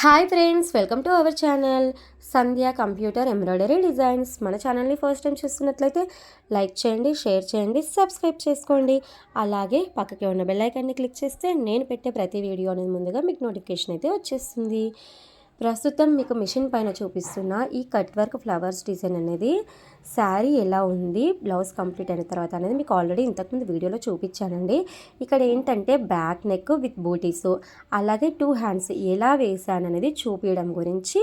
Hi friends, welcome to our channel Sandhya computer embroidery designs. మన ఛానల్ని first time చూస్తున్నట్లయితే like చేయండి, share చేయండి, సబ్స్క్రైబ్ చేసుకోండి. అలాగే పక్కకే ఉన్న బెల్ ఐకాన్ని క్లిక్ చేస్తే నేను పెట్టే ప్రతి వీడియో అనేది ముందుగా మీకు నోటిఫికేషన్ అయితే వచ్చేస్తుంది. ప్రస్తుతం మీకు మిషన్ పైన చూపిస్తున్న ఈ కట్ వర్క్ ఫ్లవర్స్ డిజైన్ అనేది శారీ ఎలా ఉంది, బ్లౌజ్ కంప్లీట్ అయిన తర్వాత అనేది మీకు ఆల్రెడీ ఇంతకుముందు వీడియోలో చూపించానండి. ఇక్కడ ఏంటంటే బ్యాక్ నెక్ విత్ బూటీస్, అలాగే 2 హ్యాండ్స్ ఎలా వేసాను అనేది చూపించడం గురించి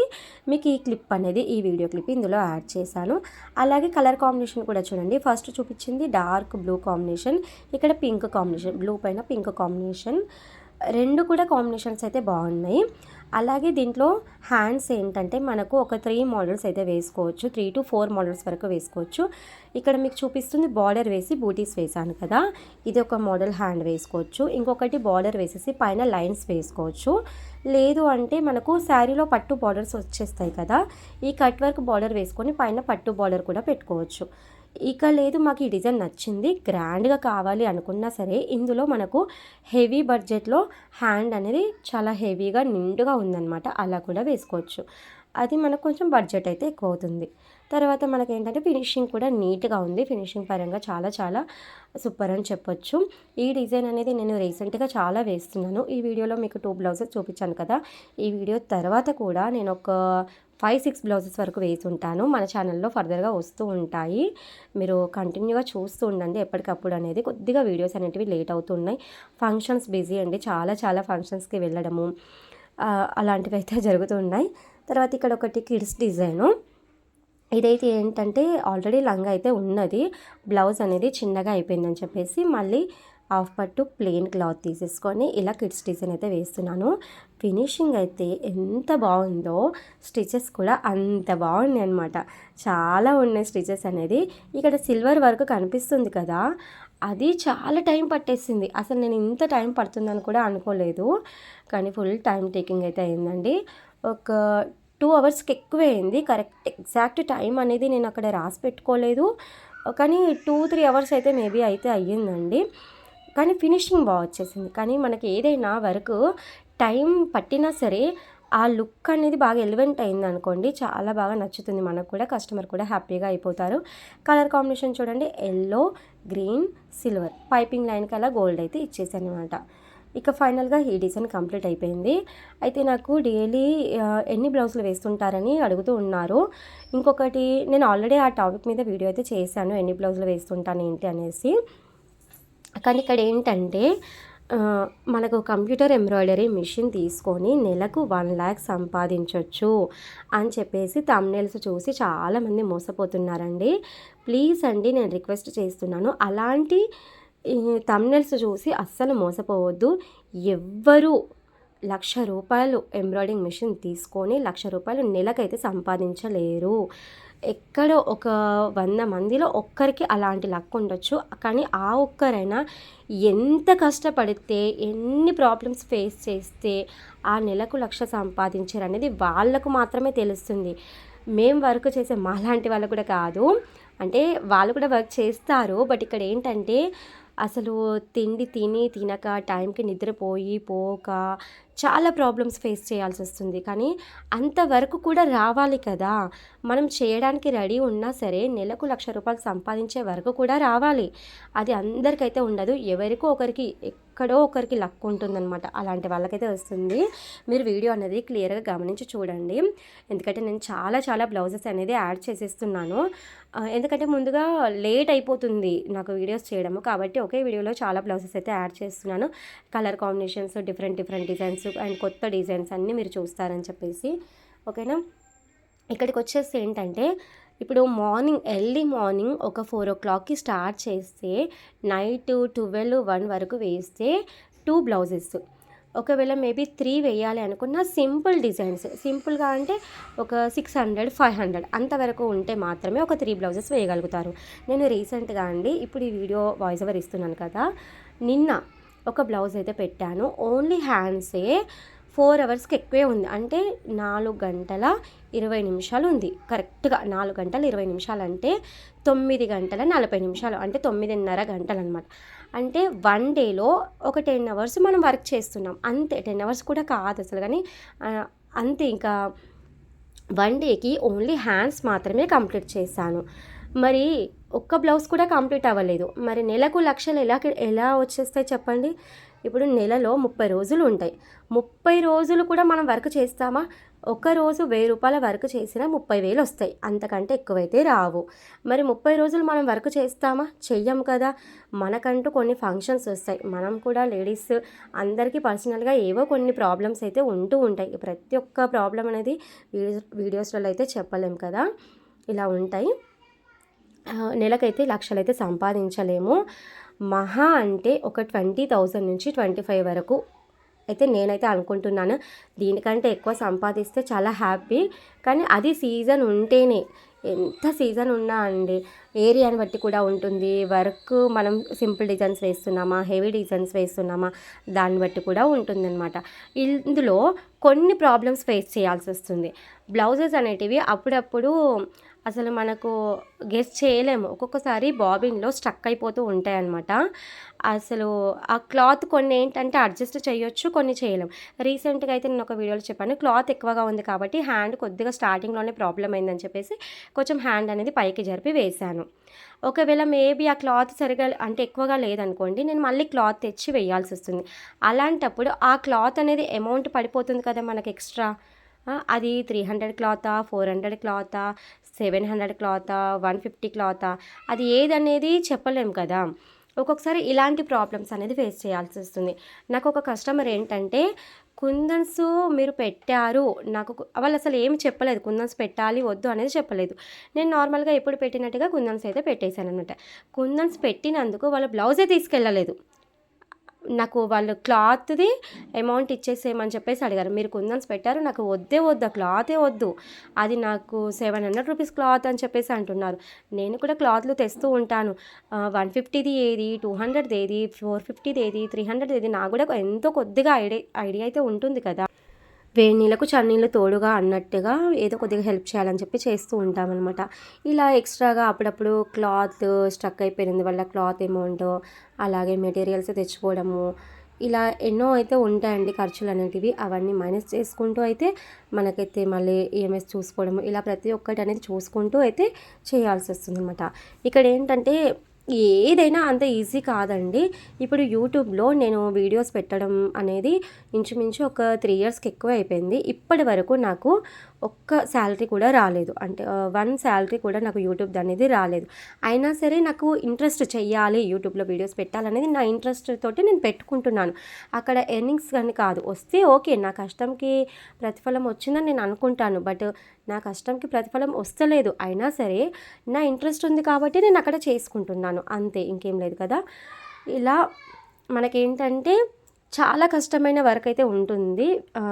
మీకు ఈ క్లిప్ అనేది, ఈ వీడియో క్లిప్ ఇందులో యాడ్ చేశాను. అలాగే కలర్ కాంబినేషన్ కూడా చూడండి. ఫస్ట్ చూపించింది డార్క్ బ్లూ కాంబినేషన్, ఇక్కడ పింక్ కాంబినేషన్, బ్లూ పైన పింక్ కాంబినేషన్. రెండు కూడా కాంబినేషన్స్ అయితే బాగున్నాయి. అలాగే దీంట్లో హ్యాండ్స్ ఏంటంటే మనకు ఒక 3 మోడల్స్ అయితే వేసుకోవచ్చు, 3 to 4 మోడల్స్ వరకు వేసుకోవచ్చు. ఇక్కడ మీకు చూపిస్తుంది బార్డర్ వేసి బూటీస్ వేసాను కదా, ఇది ఒక మోడల్ హ్యాండ్ వేసుకోవచ్చు. ఇంకొకటి బార్డర్ వేసేసి పైన లైన్స్ వేసుకోవచ్చు. లేదు అంటే మనకు శారీలో పట్టు బార్డర్స్ వచ్చేస్తాయి కదా, ఈ కట్ వర్క్ బార్డర్ వేసుకొని పైన పట్టు బార్డర్ కూడా పెట్టుకోవచ్చు. ఇక లేదు మాకు ఈ డిజైన్ నచ్చింది, గ్రాండ్గా కావాలి అనుకున్నా సరే ఇందులో మనకు హెవీ బడ్జెట్లో హ్యాండ్ అనేది చాలా హెవీగా నిండుగా ఉందన్నమాట, అలా కూడా వేసుకోవచ్చు. అది మనకు కొంచెం బడ్జెట్ అయితే ఎక్కువ అవుతుంది. తర్వాత మనకి ఏంటంటే ఫినిషింగ్ కూడా నీట్గా ఉంది, ఫినిషింగ్ పరంగా చాలా చాలా సూపర్ అని చెప్పొచ్చు. ఈ డిజైన్ అనేది నేను రీసెంట్గా చాలా వేస్తున్నాను. ఈ వీడియోలో మీకు 2 బ్లౌజెస్ చూపించాను కదా, ఈ వీడియో తర్వాత కూడా నేను ఒక 5-6 బ్లౌజెస్ వరకు వేసి ఉంటాను. మన ఛానల్లో ఫర్దర్గా వస్తూ ఉంటాయి, మీరు కంటిన్యూగా చూస్తూ ఉండండి ఎప్పటికప్పుడు. అనేది కొద్దిగా వీడియోస్ అనేటివి లేట్ అవుతున్నాయి, ఫంక్షన్స్ బిజీ అండి, చాలా చాలా ఫంక్షన్స్కి వెళ్ళడము అలాంటివి అయితే జరుగుతున్నాయి. తర్వాత ఇక్కడ ఒకటి కిడ్స్ డిజైను, ఇదైతే ఏంటంటే ఆల్రెడీ లంగా అయితే ఉన్నది, బ్లౌజ్ అనేది చిన్నగా అయిపోయిందని చెప్పేసి మళ్ళీ హాఫ్ పట్టు ప్లెయిన్ క్లాత్ తీసేసుకొని ఇలా కిడ్స్ డిజైన్ అయితే వేస్తున్నాను. ఫినిషింగ్ అయితే ఎంత బాగుందో, స్టిచెస్ కూడా అంత బాగున్నాయి అనమాట, చాలా ఉన్నాయి స్టిచెస్ అనేది. ఇక్కడ సిల్వర్ వర్క్ కనిపిస్తుంది కదా, అది చాలా టైం పట్టేసింది. అసలు నేను ఇంత టైం పడుతుందని కూడా అనుకోలేదు, కానీ ఫుల్ టైం టేకింగ్ అయితే అయిందండి. ఒక 2 అవర్స్కి ఎక్కువే అయింది. కరెక్ట్ ఎగ్జాక్ట్ టైం అనేది నేను అక్కడ రాసి పెట్టుకోలేదు, కానీ 2-3 అవర్స్ అయితే మేబీ అయితే అయ్యిందండి. కానీ ఫినిషింగ్ బాగా వచ్చేసింది. కానీ మనకి ఏదైనా వర్క్ టైం పట్టినా సరే ఆ లుక్ అనేది బాగా ఎలివెంట్ అయింది అనుకోండి, చాలా బాగా నచ్చుతుంది మనకు కూడా, కస్టమర్ కూడా హ్యాపీగా అయిపోతారు. కలర్ కాంబినేషన్ చూడండి, ఎల్లో, గ్రీన్, సిల్వర్, పైపింగ్ లైన్కి అలా గోల్డ్ అయితే ఇచ్చేసాను అనమాట. ఇక ఫైనల్గా ఈ డిజైన్ కంప్లీట్ అయిపోయింది. అయితే నాకు డైలీ ఎన్ని బ్లౌజులు వేస్తుంటారని అడుగుతూ ఉన్నారు. ఇంకొకటి నేను ఆల్రెడీ ఆ టాపిక్ మీద వీడియో అయితే చేశాను, ఎన్ని బ్లౌజులు వేస్తుంటాను ఏంటి అనేసి. కానీ ఇక్కడ ఏంటంటే మనకు కంప్యూటర్ ఎంబ్రాయిడరీ మిషన్ తీసుకొని నెలకు 1 lakh సంపాదించవచ్చు అని చెప్పేసి థంబ్నెయిల్స్ చూసి చాలామంది మోసపోతున్నారండి. ప్లీజ్ అండి, నేను రిక్వెస్ట్ చేస్తున్నాను, అలాంటి థంబ్నెయిల్స్ చూసి అస్సలు మోసపోవద్దు. ఎవ్వరూ ₹1,00,000 ఎంబ్రాయిడింగ్ మిషన్ తీసుకొని ₹1,00,000 నెలకైతే సంపాదించలేరు. ఎక్కడో ఒక 100 మందిలో ఒక్కరికి అలాంటి లక్ ఉండొచ్చు, కానీ ఆ ఒక్కరైనా ఎంత కష్టపడితే, ఎన్ని ప్రాబ్లమ్స్ ఫేస్ చేస్తే ఆ నెలకు 1,00,000 సంపాదించారు అనేది వాళ్ళకు మాత్రమే తెలుస్తుంది. మేము వర్క్ చేసే మాలాంటి వాళ్ళు కూడా కాదు, అంటే వాళ్ళు కూడా వర్క్ చేస్తారు, బట్ ఇక్కడ ఏంటంటే అసలు తిండి తినక టైంకి నిద్రపోయి పోక చాలా ప్రాబ్లమ్స్ ఫేస్ చేయాల్సి వస్తుంది. కానీ అంతవరకు కూడా రావాలి కదా, మనం చేయడానికి రెడీ ఉన్నా సరే నెలకు ₹1,00,000 సంపాదించే వరకు కూడా రావాలి. అది అందరికైతే ఉండదు, ఎవరికో ఒకరికి ఎక్కడో ఒకరికి లక్ ఉంటుందన్నమాట, అలాంటి వాళ్ళకైతే వస్తుంది. మీరు వీడియో అనేది క్లియర్గా గమనించి చూడండి, ఎందుకంటే నేను చాలా చాలా బ్లౌజెస్ అనేది యాడ్ చేసేస్తున్నాను. ఎందుకంటే ముందుగా లేట్ అయిపోతుంది నాకు వీడియోస్ చేయడము, కాబట్టి ఒకే వీడియోలో చాలా బ్లౌజెస్ అయితే యాడ్ చేస్తున్నాను. Colour combinations, different designs and కొత్త డిజైన్స్ అన్నీ మీరు చూస్తారని చెప్పేసి, ఓకేనా. ఇక్కడికి వచ్చేసి ఏంటంటే ఇప్పుడు ఎర్లీ మార్నింగ్ ఒక 4 o'clockకి స్టార్ట్ చేస్తే నైట్ 12-1 వరకు వేస్తే 2 బ్లౌజెస్, ఒకవేళ మేబీ 3 వేయాలి అనుకున్న సింపుల్ డిజైన్స్, సింపుల్గా అంటే ఒక 600-500 అంతవరకు ఉంటే మాత్రమే ఒక 3 బ్లౌజెస్ వేయగలుగుతారు. నేను రీసెంట్గా అండి, ఇప్పుడు ఈ వీడియో వాయిస్ ఓవర్ ఇస్తున్నాను కదా, నిన్న ఒక బ్లౌజ్ అయితే పెట్టాను, ఓన్లీ హ్యాండ్సే 4 అవర్స్కి ఎక్కువే ఉంది, అంటే 4 గంటల 20 నిమిషాలు ఉంది. కరెక్ట్గా 4 గంటల 20 నిమిషాలు అంటే 9 గంటల 40 నిమిషాలు, అంటే 9.5 గంటలు అనమాట. అంటే 1 డేలో ఒక 10 అవర్స్ మనం వర్క్ చేస్తున్నాం అంతే. 10 అవర్స్ కూడా కాదు అసలు, కానీ అంతే ఇంకా 1 డేకి ఓన్లీ హ్యాండ్స్ మాత్రమే కంప్లీట్ చేశాను. మరి ఒక్క బ్లౌజ్ కూడా కంప్లీట్ అవ్వలేదు. మరి నెలకు లక్షలు ఎలా వచ్చేస్తాయి చెప్పండి? ఇప్పుడు నెలలో 30 రోజులు ఉంటాయి. 30 రోజులు కూడా మనం వర్క్ చేస్తామా? ఒక్కరోజు రూ. 1000 వర్క్ చేసినా 30,000 వస్తాయి. అంతకంటే ఎక్కువైతే రావు. మరి 30 రోజులు మనం వర్క్ చేస్తామా? చెయ్యం కదా! మనకంటూ కొన్ని ఫంక్షన్స్ వస్తాయి. మనం కూడా లేడీస్ అందరికీ పర్సనల్గా ఏవో కొన్ని ప్రాబ్లమ్స్ అయితే ఉంటూ ఉంటాయి. ప్రతి ఒక్క ప్రాబ్లం అనేది వీడియోస్లలో అయితే చెప్పలేం కదా! ఇలా ఉంటాయి. నెలకైతే లక్షలైతే సంపాదించలేము. మహా అంటే ఒక 20,000 నుంచి 25 వరకు అయితే నేనైతే అనుకుంటున్నాను. దీనికంటే ఎక్కువ సంపాదిస్తే చాలా హ్యాపీ. కానీ అది సీజన్ ఉంటేనే. ఎంత సీజన్ ఉన్నా అండి, ఏరియాని బట్టి కూడా ఉంటుంది. వర్క్ మనం సింపుల్ డిజైన్స్ వేస్తున్నామా, హెవీ డిజైన్స్ వేస్తున్నామా, దాన్ని బట్టి కూడా ఉంటుందన్నమాట. ఇందులో కొన్ని ప్రాబ్లమ్స్ ఫేస్ చేయాల్సి వస్తుంది. బ్లౌజెస్ అనేటివి అప్పుడప్పుడు అసలు మనకు గెస్ చేయలేము. ఒక్కొక్కసారి బాబిన్లో స్టక్ అయిపోతూ ఉంటాయన్నమాట. అసలు ఆ క్లాత్ కొన్ని ఏంటంటే అడ్జస్ట్ చేయొచ్చు, కొన్ని చేయలేం. రీసెంట్గా అయితే నేను ఒక వీడియోలో చెప్పాను, క్లాత్ ఎక్కువగా ఉంది కాబట్టి హ్యాండ్ కొద్దిగా స్టార్టింగ్లోనే ప్రాబ్లం అయిందని చెప్పేసి కొంచెం హ్యాండ్ అనేది పైకి జరిపి వేశాను. ఒకవేళ మేబీ ఆ క్లాత్ సరిగా అంటే ఎక్కువగా లేదనుకోండి, నేను మళ్ళీ క్లాత్ తెచ్చి వేయాల్సి వస్తుంది. అలాంటప్పుడు ఆ క్లాత్ అనేది అమౌంట్ పడిపోతుంది కదా మనకి ఎక్స్ట్రా. అది 300 క్లాతా, 400 క్లాతా, 700 క్లాతా, 150 క్లాతా, అది ఏదనేది చెప్పలేం కదా! ఒక్కొక్కసారి ఇలాంటి ప్రాబ్లమ్స్ అనేది ఫేస్ చేయాల్సి వస్తుంది. నాకు ఒక కస్టమర్ ఏంటంటే, కుందన్స్ మీరు పెట్టారు, నాకు వాళ్ళు అసలు ఏమి చెప్పలేదు. కుందన్స్ పెట్టాలి వద్దు అనేది చెప్పలేదు. నేను నార్మల్గా ఎప్పుడు పెట్టినట్టుగా కుందన్స్ అయితే పెట్టేశాను అనమాట. కుందన్స్ పెట్టినందుకు వాళ్ళ బ్లౌజే తీసుకెళ్ళలేదు. నాకు వాళ్ళు క్లాత్‌ది అమౌంట్ ఇచ్చేసేయమని చెప్పేసి అడిగారు. మీరు కుందన్స్ పెట్టారు, నాకు వద్దే వద్దు, ఆ క్లాతే వద్దు. అది నాకు 700 రూపీస్ క్లాత్ అని చెప్పేసి అంటున్నారు. నేను కూడా క్లాత్‌లు తెస్తూ ఉంటాను. 150ది ఏది, 200ది ఏది, 450ది ఏది, 300ది ఏది, నాకు కూడా ఎంతో కొద్దిగా ఐడియా అయితే ఉంటుంది కదా! వేడి నీళ్ళకు చన్నీళ్ళు తోడుగా అన్నట్టుగా ఏదో కొద్దిగా హెల్ప్ చేయాలని చెప్పి చేస్తూ ఉంటామన్నమాట. ఇలా ఎక్స్ట్రాగా అప్పుడప్పుడు క్లాత్ స్ట్రక్ అయిపోయినందు వల్ల క్లాత్ అమౌంట్, అలాగే మెటీరియల్స్ తెచ్చుకోవడము, ఇలా ఎన్నో అయితే ఉంటాయండి ఖర్చులు అనేటివి. అవన్నీ మైనస్ చేసుకుంటూ అయితే మనకైతే మళ్ళీ ఈఎంఐస్ చూసుకోవడము, ఇలా ప్రతి ఒక్కటి అనేది చూసుకుంటూ అయితే చేయాల్సి వస్తుందన్నమాట. ఇక్కడ ఏంటంటే ఏదైనా అంత ఈజీ కాదండి. ఇప్పుడు యూట్యూబ్లో నేను వీడియోస్ పెట్టడం అనేది ఇంచుమించు ఒక 3 ఇయర్స్కి ఎక్కువ అయిపోయింది. ఇప్పటి వరకు నాకు ఒక్క శాలరీ కూడా రాలేదు. అంటే 1 శాలరీ కూడా నాకు యూట్యూబ్ అనేది రాలేదు. అయినా సరే నాకు ఇంట్రెస్ట్ చెయ్యాలి, యూట్యూబ్లో వీడియోస్ పెట్టాలనేది నా ఇంట్రెస్ట్ తోటి నేను పెట్టుకుంటున్నాను. అక్కడ ఎర్నింగ్స్ కానీ కాదు, వస్తే ఓకే, నా కష్టంకి ప్రతిఫలం వచ్చిందని నేను అనుకుంటాను. బట్ నా కష్టంకి ప్రతిఫలం వస్తలేదు. అయినా సరే నా ఇంట్రెస్ట్ ఉంది కాబట్టి నేను అక్కడ చేసుకుంటున్నాను, అంతే, ఇంకేం లేదు కదా. ఇలా మనకేంటంటే చాలా కష్టమైన వర్క్ అయితే ఉంటుంది.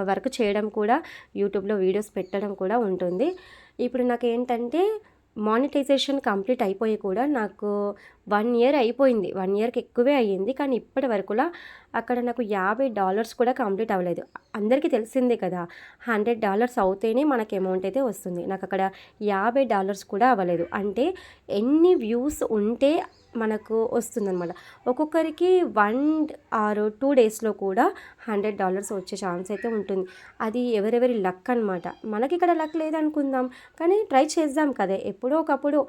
వర్క్ చేయడం కూడా, యూట్యూబ్లో వీడియోస్ పెట్టడం కూడా ఉంటుంది. ఇప్పుడు నాకేంటంటే మానిటైజేషన్ కంప్లీట్ అయిపోయి కూడా నాకు 1 ఇయర్ అయిపోయింది. 1 ఇయర్కి ఎక్కువే అయ్యింది. కానీ ఇప్పటి వరకులా అక్కడ నాకు $50 కూడా కంప్లీట్ అవ్వలేదు. అందరికీ తెలిసిందే కదా, $100 అవుతేనే మనకి అమౌంట్ అయితే వస్తుంది. నాకు అక్కడ $50 కూడా అవ్వలేదు. అంటే ఎన్ని వ్యూస్ ఉంటే మనకు వస్తుందన్నమాట. ఒక్కొక్కరికి 1 ఆర్ 2 డేస్లో కూడా $100 వచ్చే ఛాన్స్ అయితే ఉంటుంది. అది ఎవరెవరి లక్ అనమాట. మనకి ఇక్కడ లక్ లేదనుకుందాం, కానీ ట్రై చేద్దాం కదా. ఎప్పుడో ఒకప్పుడు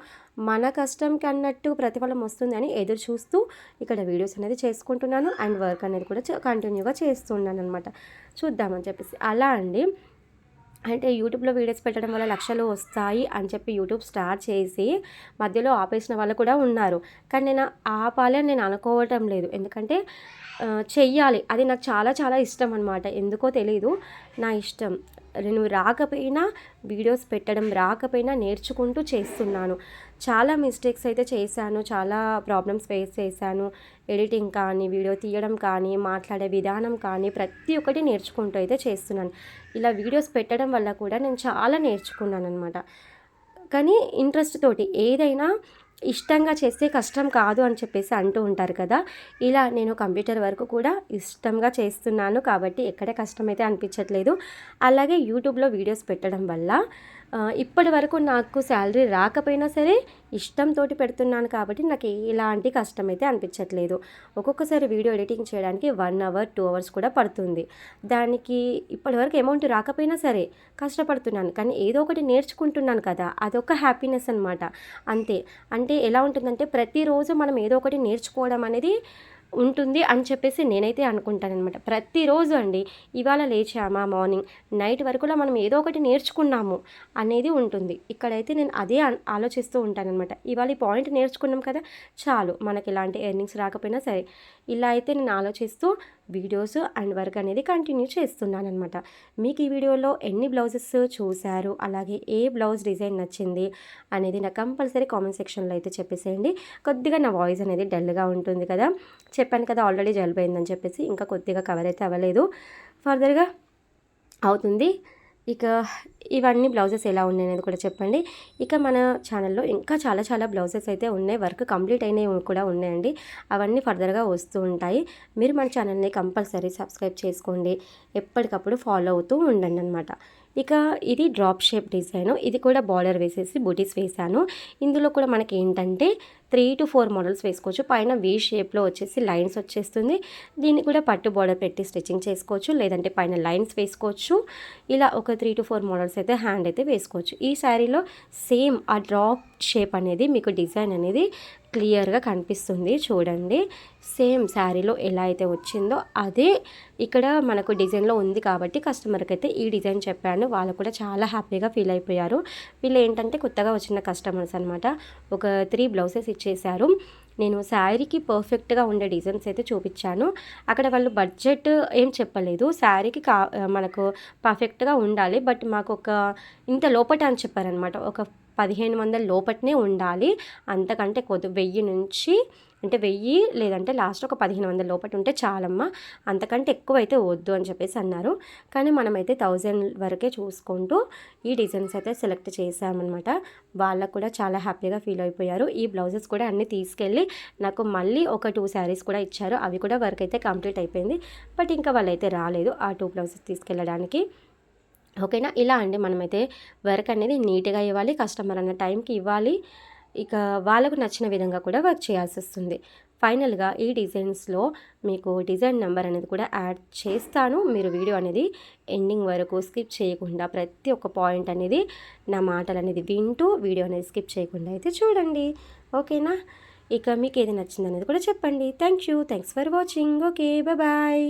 మన కష్టంకి అన్నట్టు ప్రతిఫలం వస్తుంది అని ఎదురు చూస్తూ ఇక్కడ వీడియోస్ అనేది చేసుకుంటున్నాను. అండ్ వర్క్ అనేది కూడా కంటిన్యూగా చేస్తున్నాను అనమాట. చూద్దామని చెప్పేసి అలా అండి. అంటే యూట్యూబ్లో వీడియోస్ పెట్టడం వల్ల లక్షలు వస్తాయి అని చెప్పి యూట్యూబ్ స్టార్ట్ చేసి మధ్యలో ఆపేసిన వాళ్ళు కూడా ఉన్నారు. కానీ నేను ఆపాలి అని నేను అనుకోవటం లేదు. ఎందుకంటే చెయ్యాలి, అది నాకు చాలా చాలా ఇష్టం అనమాట. ఎందుకో తెలీదు, నా ఇష్టం. నేను రాకపోయినా వీడియోస్ పెట్టడం రాకపోయినా నేర్చుకుంటూ చేస్తున్నాను. చాలా మిస్టేక్స్ అయితే చేశాను, చాలా ప్రాబ్లమ్స్ ఫేస్ చేశాను. ఎడిటింగ్ కానీ, వీడియో తీయడం కానీ, మాట్లాడే విధానం కానీ ప్రతి ఒక్కటి నేర్చుకుంటూ అయితే చేస్తున్నాను. ఇలా వీడియోస్ పెట్టడం వల్ల కూడా నేను చాలా నేర్చుకున్నాను అనమాట. కానీ ఇంట్రెస్ట్ తోటి ఏదైనా ఇష్టంగా చేస్తే కష్టం కాదు అని చెప్పేసి అంటూ ఉంటారు కదా. ఇలా నేను కంప్యూటర్ వర్క్ కూడా ఇష్టంగా చేస్తున్నాను కాబట్టి ఎక్కడ కష్టమైతే అనిపించట్లేదు. అలాగే యూట్యూబ్లో వీడియోస్ పెట్టడం వల్ల ఇప్పటి వరకు నాకు శాలరీ రాకపోయినా సరే ఇష్టంతో పెడుతున్నాను కాబట్టి నాకు ఎలాంటి కష్టమైతే అనిపించట్లేదు. ఒక్కొక్కసారి వీడియో ఎడిటింగ్ చేయడానికి 1 అవర్ 2 అవర్స్ కూడా పడుతుంది. దానికి ఇప్పటివరకు అమౌంట్ రాకపోయినా సరే కష్టపడుతున్నాను, కానీ ఏదో ఒకటి నేర్చుకుంటున్నాను కదా, అదొక హ్యాపీనెస్ అనమాట. అంతే. అంటే ఎలా ఉంటుందంటే ప్రతిరోజు మనం ఏదో ఒకటి నేర్చుకోవడం అనేది ఉంటుంది అని చెప్పేసి నేనైతే అనుకుంటాననమాట. ప్రతిరోజు అండి, ఇవాళ లేచామా మార్నింగ్ నైట్ వరకులా మనం ఏదో ఒకటి నేర్చుకున్నాము అనేది ఉంటుంది. ఇక్కడైతే నేను అదే ఆలోచిస్తూ ఉంటాననమాట. ఇవాళ ఈ పాయింట్ నేర్చుకున్నాం కదా, చాలు మనకి ఎలాంటి ఎర్నింగ్స్ రాకపోయినా సరే. ఇలా అయితే నేను ఆలోచిస్తూ వీడియోస్ అండ్ వర్క్ అనేది కంటిన్యూ చేస్తున్నానమాట. మీకు ఈ వీడియోలో ఎన్ని బ్లౌజెస్ చూశారు, అలాగే ఏ బ్లౌజ్ డిజైన్ నచ్చింది అనేది నాకు కంపల్సరీ కామెంట్ సెక్షన్లో అయితే చెప్పేసేయండి. కొద్దిగా నా వాయిస్ అనేది డల్గా ఉంటుంది కదా, చెప్పాను కదా ఆల్రెడీ జలుబైందని చెప్పేసి, ఇంకా కొద్దిగా కవర్ అయితే అవ్వలేదు, ఫర్దర్గా అవుతుంది. ఇక ఇవన్నీ బ్లౌజెస్ ఎలా ఉన్నాయి అనేది కూడా చెప్పండి. ఇక మన ఛానల్లో ఇంకా చాలా బ్లౌజెస్ అయితే ఉన్నాయి, వర్క్ కంప్లీట్ అయినవి కూడా ఉన్నాయండి. అవన్నీ ఫర్దర్గా వస్తూ ఉంటాయి. మీరు మన ఛానల్ని కంపల్సరీ సబ్స్క్రైబ్ చేసుకోండి, ఎప్పటికప్పుడు ఫాలో అవుతూ ఉండండి అనమాట. ఇక ఇది డ్రాప్ షేప్ డిజైను, ఇది కూడా బార్డర్ వేసేసి బూటీస్ వేసాను. ఇందులో కూడా మనకి ఏంటంటే 3 to 4 మోడల్స్ వేసుకోవచ్చు. పైన వీ షేప్లో వచ్చేసి లైన్స్ వచ్చేస్తుంది. దీన్ని కూడా పట్టు బార్డర్ పెట్టి స్టిచ్చింగ్ చేసుకోవచ్చు, లేదంటే పైన లైన్స్ వేసుకోవచ్చు. ఇలా ఒక 3 to 4 మోడల్స్ అయితే హ్యాండ్ అయితే వేసుకోవచ్చు. ఈ శారీలో సేమ్ ఆ డ్రాప్ షేప్ అనేది మీకు డిజైన్ అనేది క్లియర్గా కనిపిస్తుంది చూడండి. సేమ్ శారీలో ఎలా అయితే వచ్చిందో అదే ఇక్కడ మనకు డిజైన్లో ఉంది కాబట్టి కస్టమర్కి అయితే ఈ డిజైన్ చెప్పాను. వాళ్ళు కూడా చాలా హ్యాపీగా ఫీల్ అయిపోయారు. వీళ్ళు ఏంటంటే కొత్తగా వచ్చిన కస్టమర్స్ అనమాట. ఒక 3 బ్లౌజెస్ ఇచ్చేశారు. నేను శారీకి పర్ఫెక్ట్గా ఉండే డిజైన్స్ అయితే చూపించాను. అక్కడ వాళ్ళు బడ్జెట్ ఏం చెప్పలేదు, శారీకి మనకు పర్ఫెక్ట్గా ఉండాలి, బట్ మాకు ఒక ఇంత లోపట అని చెప్పారనమాట. ఒక 1500 లోపట్నే ఉండాలి, అంతకంటే 1000 నుంచి అంటే 1000 లేదంటే లాస్ట్ ఒక 1500 లోపట ఉంటే చాలమ్మా, అంతకంటే ఎక్కువైతే వద్దు అని చెప్పేసి అన్నారు. కానీ మనమైతే 1000 వరకే చూసుకుంటూ ఈ డిజైన్స్ అయితే సెలెక్ట్ చేసామన్నమాట. వాళ్ళకు కూడా చాలా హ్యాపీగా ఫీల్ అయిపోయారు. ఈ బ్లౌజెస్ కూడా అన్నీ తీసుకెళ్ళి నాకు మళ్ళీ ఒక 2 శారీస్ కూడా ఇచ్చారు. అవి కూడా వర్క్ అయితే కంప్లీట్ అయిపోయింది, బట్ ఇంకా వాళ్ళైతే రాలేదు ఆ 2 బ్లౌజెస్ తీసుకెళ్ళడానికి. ఓకేనా. ఇలా అండి మనమైతే వర్క్ అనేది నీట్గా ఇవ్వాలి, కస్టమర్ అన్న టైంకి ఇవ్వాలి, ఇక వాళ్ళకు నచ్చిన విధంగా కూడా వర్క్ చేయాల్సి వస్తుంది. ఫైనల్గా ఈ డిజైన్స్లో మీకు డిజైన్ నెంబర్ అనేది కూడా యాడ్ చేస్తాను. మీరు వీడియో అనేది ఎండింగ్ వరకు స్కిప్ చేయకుండా ప్రతి ఒక్క పాయింట్ అనేది నా మాటలు అనేది వింటూ వీడియో అనేది స్కిప్ చేయకుండా అయితే చూడండి. ఓకేనా. ఇక మీకు ఏది నచ్చింది అనేది కూడా చెప్పండి. Thanks for watching. Okay, bye.